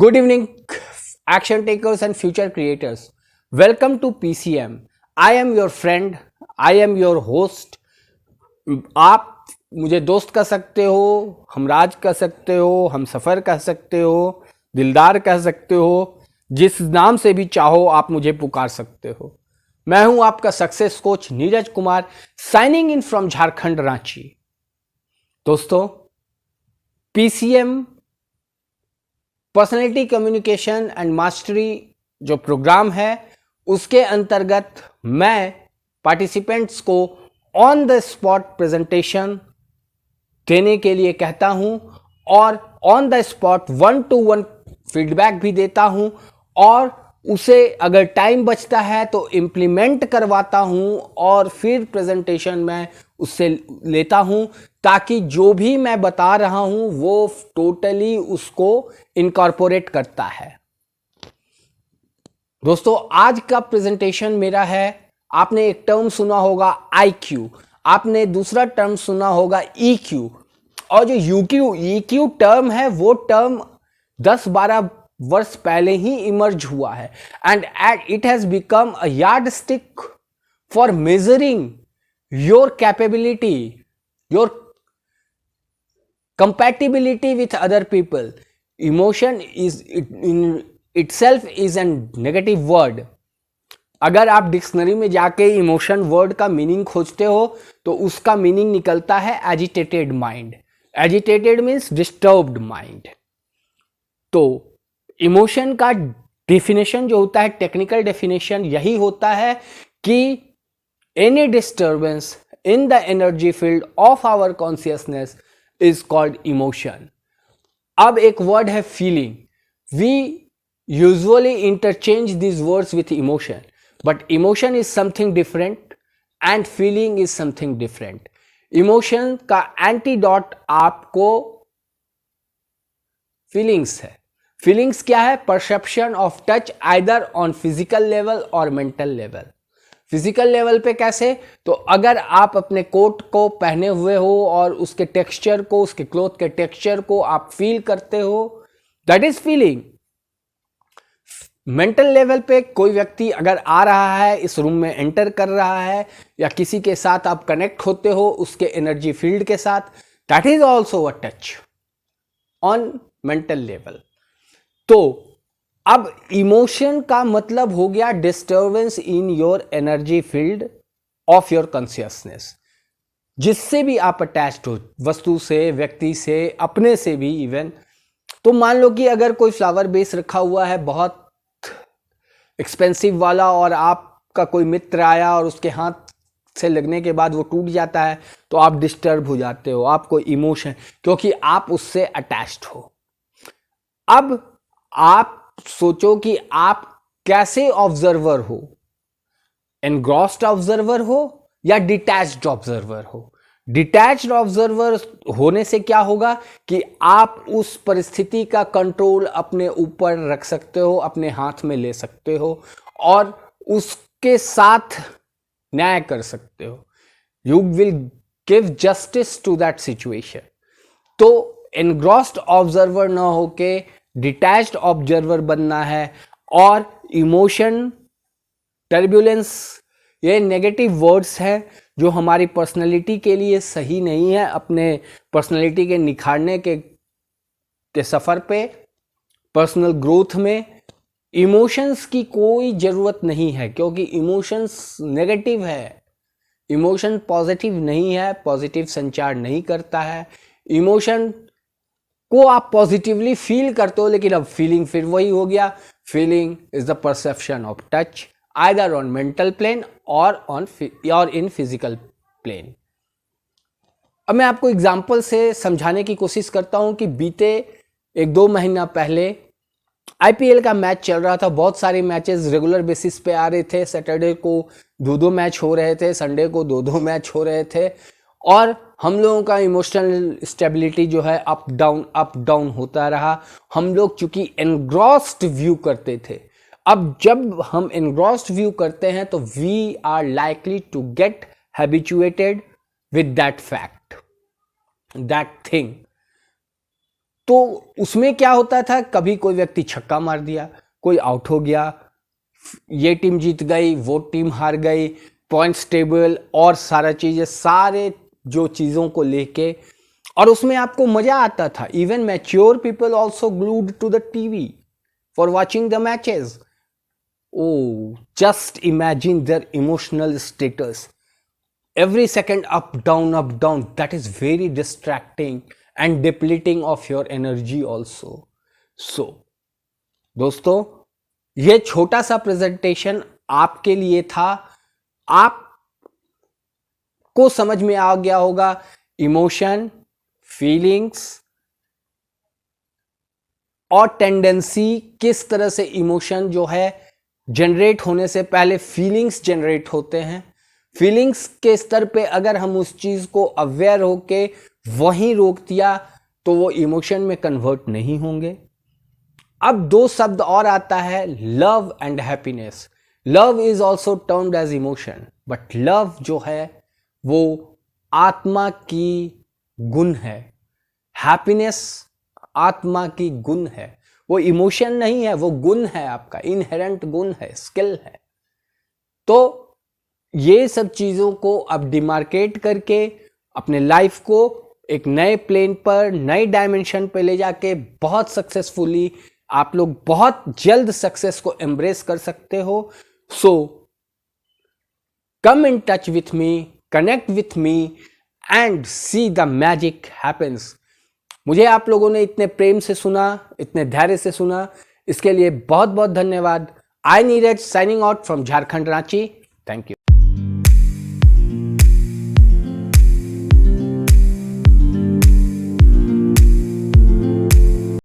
Good evening, action takers and future creators. Welcome to PCM. I am your friend. I am your host. आप मुझे दोस्त कह सकते हो, हमराज कह सकते हो, हम सफ़र कह सकते हो, दिलदार कह सकते हो, जिस नाम से भी चाहो आप मुझे पुकार सकते हो। मैं हूं आपका success coach Neeraj Kumar, signing in from Jharkhand Ranchi. दोस्तों, PCM personality communication and mastery जो प्रोग्राम है उसके अंतर्गत मैं पार्टिसिपेंट्स को ऑन द स्पॉट प्रेजेंटेशन देने के लिए कहता हूं और on the spot 1-to-1 feedback भी देता हूं और उसे अगर टाइम बचता है तो इम्प्लीमेंट करवाता हूं और फिर प्रेजेंटेशन में उससे लेता हूं ताकि जो भी मैं बता रहा हूं वो टोटली उसको इनकॉर्पोरेट करता है। दोस्तों, आज का प्रेजेंटेशन मेरा है, आपने एक टर्म सुना होगा IQ, आपने दूसरा टर्म सुना होगा EQ, और जो EQ टर्म है वो टर्म 10-12 वर्ष पहले ही इमर्ज हुआ है and it has become a yard stick for measuring your capability, your compatibility with other people. Emotion is in itself is a negative word. अगर आप डिक्शनरी में जाके इमोशन वर्ड का मीनिंग खोजते हो तो उसका मीनिंग निकलता है agitated mind. Agitated means disturbed mind. तो इमोशन का डेफिनेशन जो होता है, टेक्निकल डेफिनेशन यही होता है कि any disturbance in the energy field of our consciousness is called emotion. अब एक वर्ड है feeling. We usually interchange these words with emotion, but emotion is something different and feeling is something different. Emotion का antidote आपको feelings है. Feelings क्या है? Perception of touch either on physical level or mental level. Physical level पे कैसे? तो अगर आप अपने कोट को पहने हुए हो और उसके टेक्सचर को, उसके क्लोथ के टेक्सचर को आप फील करते हो, that is feeling. Mental level पे कोई व्यक्ति अगर आ रहा है, इस रूम में एंटर कर रहा है या किसी के साथ आप कनेक्ट होते हो उसके एनर्जी फील्ड के साथ, that is also a touch on mental level. तो अब इमोशन का मतलब हो गया disturbance in your energy field of your consciousness, जिससे भी आप अटैच्ड हो, वस्तु से, व्यक्ति से, अपने से भी इवन। तो मान लो कि अगर कोई फ्लावर बेस रखा हुआ है बहुत एक्सपेंसिव वाला और आपका कोई मित्र आया और उसके हाथ से लगने के बाद वो टूट जाता है तो आप डिस्टर्ब हो जाते हो, आपको इमोशन, क्योंकि आप उससे अटैच्ड हो। अब आप सोचो कि आप कैसे ऑब्जर्वर हो, एनग्रॉस्ड ऑब्जर्वर हो या डिटैच्ड ऑब्जर्वर हो। डिटैच्ड ऑब्जर्वर होने से क्या होगा कि आप उस परिस्थिति का कंट्रोल अपने ऊपर रख सकते हो, अपने हाथ में ले सकते हो और उसके साथ न्याय कर सकते हो। You will give justice to that situation. तो एनग्रॉस्ड ऑब्जर्वर ना होके डिटैच्ड ऑब्जर्वर बनना है। और इमोशन, टर्बुलेंस, ये नेगेटिव वर्ड्स हैं जो हमारी पर्सनैलिटी के लिए सही नहीं है। अपने पर्सनैलिटी के निखारने के सफ़र पे, पर्सनल ग्रोथ में इमोशंस की कोई ज़रूरत नहीं है, क्योंकि इमोशंस नेगेटिव है। इमोशन पॉजिटिव नहीं है, पॉजिटिव संचार नहीं करता है। इमोशन को आप पॉजिटिवली फील करते हो, लेकिन अब फीलिंग फिर वही हो गया। Feeling is the perception of touch either on mental plane और इन फिजिकल प्लेन। अब मैं आपको एग्जांपल से समझाने की कोशिश करता हूं कि बीते 1-2 महीना पहले IPL का मैच चल रहा था। बहुत सारे मैचेस रेगुलर बेसिस पे आ रहे थे। सैटरडे को 2-2 मैच हो रहे थे, संडे को 2-2 मैच हो रहे थे और हम लोगों का इमोशनल स्टेबिलिटी जो है अप डाउन होता रहा। हम लोग चूंकि एनग्रॉस्ड व्यू करते थे। अब जब हम एनग्रॉस्ड व्यू करते हैं तो we are likely to get habituated with that fact, that thing. तो उसमें क्या होता था, कभी कोई व्यक्ति छक्का मार दिया, कोई आउट हो गया, ये टीम जीत गई, वो टीम हार गई, पॉइंट्स टेबल और सारा चीजें, सारे जो चीजों को लेके, और उसमें आपको मजा आता था. Even mature people also glued to the TV for watching the matches. Oh, just imagine their emotional status. Every second up, down, up, down. That is very distracting and depleting of your energy also. So, दोस्तों, ये छोटा सा presentation आपके लिए था. आप को समझ में आ गया होगा इमोशन, फीलिंग्स और टेंडेंसी, किस तरह से इमोशन जो है जनरेट होने से पहले फीलिंग्स जनरेट होते हैं. फीलिंग्स के स्तर पे अगर हम उस चीज को अवेयर होके वहीं रोक दिया तो वो इमोशन में कन्वर्ट नहीं होंगे. अब दो शब्द और आता है, love and happiness. Love is also termed as emotion, but love जो है वो आत्मा की गुण है. हैप्पीनेस आत्मा की गुण है, वो इमोशन नहीं है, वो गुण है, आपका इनहेरेंट गुण है, स्किल है. तो ये सब चीजों को अब डिमार्केट करके अपने लाइफ को एक नए प्लेन पर, नए डायमेंशन पे ले जाके बहुत सक्सेसफुली आप लोग बहुत जल्द सक्सेस को एम्ब्रेस कर सकते हो. So come in touch with me, connect with me and see the magic happens. मुझे आप लोगों ने इतने प्रेम से सुना, इतने धैर्य से सुना, इसके लिए बहुत बहुत धन्यवाद. I Neeraj signing out from Jharkhand, Ranchi. Thank you.